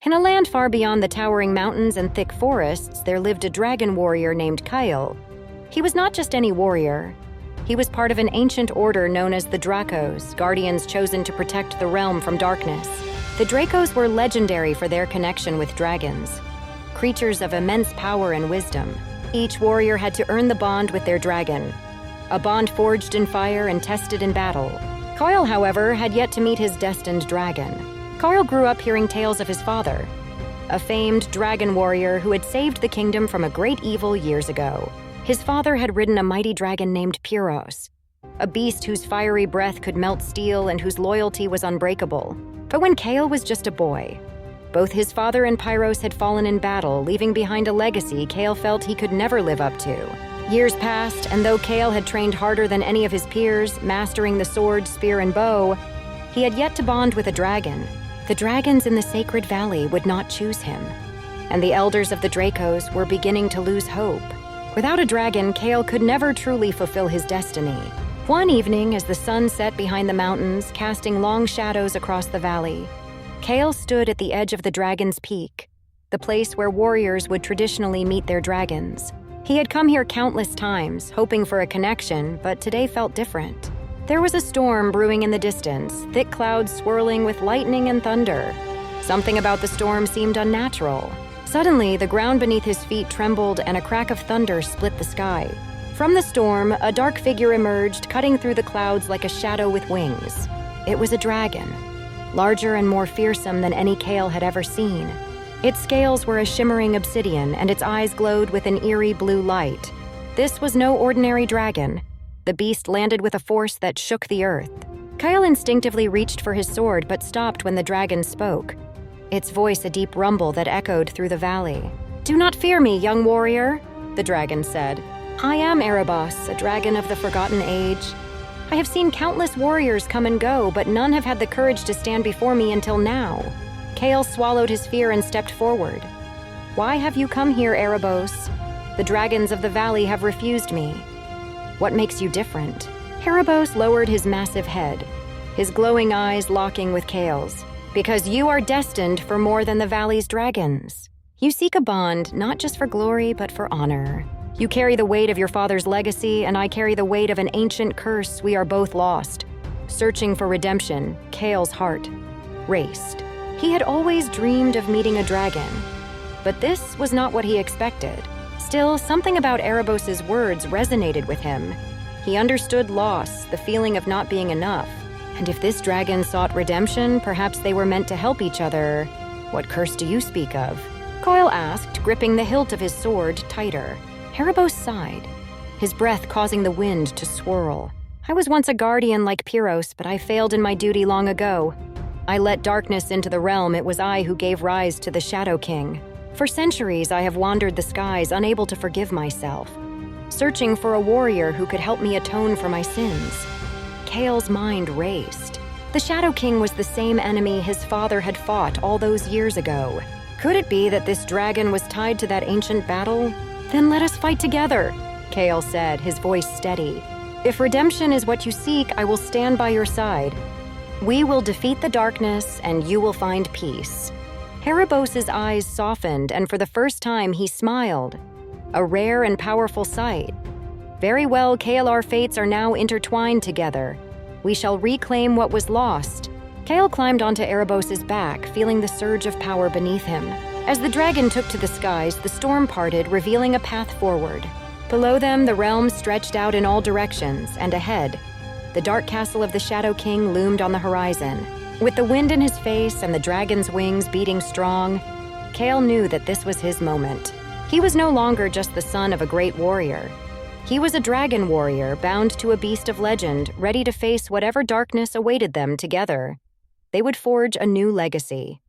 In a land far beyond the towering mountains and thick forests, there lived a dragon warrior named Kael. He was not just any warrior. He was part of an ancient order known as the Dracos, guardians chosen to protect the realm from darkness. The Dracos were legendary for their connection with dragons, creatures of immense power and wisdom. Each warrior had to earn the bond with their dragon, a bond forged in fire and tested in battle. Kael, however, had yet to meet his destined dragon. Kael grew up hearing tales of his father, a famed dragon warrior who had saved the kingdom from a great evil years ago. His father had ridden a mighty dragon named Erebos, a beast whose fiery breath could melt steel and whose loyalty was unbreakable. But when Kael was just a boy, both his father and Erebos had fallen in battle, leaving behind a legacy Kael felt he could never live up to. Years passed, and though Kael had trained harder than any of his peers, mastering the sword, spear, and bow, he had yet to bond with a dragon. The dragons in the Sacred Valley would not choose him, and the elders of the Dracos were beginning to lose hope. Without a dragon, Kael could never truly fulfill his destiny. One evening, as the sun set behind the mountains, casting long shadows across the valley, Kael stood at the edge of the Dragon's Peak, the place where warriors would traditionally meet their dragons. He had come here countless times, hoping for a connection, but today felt different. There was a storm brewing in the distance, thick clouds swirling with lightning and thunder. Something about the storm seemed unnatural. Suddenly, the ground beneath his feet trembled and a crack of thunder split the sky. From the storm, a dark figure emerged, cutting through the clouds like a shadow with wings. It was a dragon, larger and more fearsome than any Kael had ever seen. Its scales were a shimmering obsidian, and its eyes glowed with an eerie blue light. This was no ordinary dragon. The beast landed with a force that shook the earth. Kael instinctively reached for his sword, but stopped when the dragon spoke, its voice a deep rumble that echoed through the valley. "Do not fear me, young warrior," the dragon said. "I am Erebos, a dragon of the forgotten age. I have seen countless warriors come and go, but none have had the courage to stand before me until now." Kael swallowed his fear and stepped forward. "Why have you come here, Erebos? The dragons of the valley have refused me. What makes you different?" Erebos lowered his massive head, his glowing eyes locking with Kael's. "Because you are destined for more than the valley's dragons. You seek a bond not just for glory, but for honor. You carry the weight of your father's legacy, and I carry the weight of an ancient curse. We are both lost." Searching for redemption, Kael's heart raced. He had always dreamed of meeting a dragon, but this was not what he expected. Still, something about Erebos's words resonated with him. He understood loss, the feeling of not being enough. And if this dragon sought redemption, perhaps they were meant to help each other. "What curse do you speak of?" Kael asked, gripping the hilt of his sword tighter. Erebos sighed, his breath causing the wind to swirl. "I was once a guardian like Erebos, but I failed in my duty long ago. I let darkness into the realm. It was I who gave rise to the Shadow King. For centuries, I have wandered the skies, unable to forgive myself, searching for a warrior who could help me atone for my sins." Kael's mind raced. The Shadow King was the same enemy his father had fought all those years ago. Could it be that this dragon was tied to that ancient battle? "Then let us fight together," Kael said, his voice steady. "If redemption is what you seek, I will stand by your side. We will defeat the darkness, and you will find peace." Erebos's eyes softened, and for the first time he smiled, a rare and powerful sight. "Very well, Kael, our fates are now intertwined together. We shall reclaim what was lost." Kael climbed onto Erebos's back, feeling the surge of power beneath him. As the dragon took to the skies, the storm parted, revealing a path forward. Below them, the realm stretched out in all directions, and ahead, the dark castle of the Shadow King loomed on the horizon. With the wind in his face and the dragon's wings beating strong, Kael knew that this was his moment. He was no longer just the son of a great warrior. He was a dragon warrior bound to a beast of legend, ready to face whatever darkness awaited them together. They would forge a new legacy.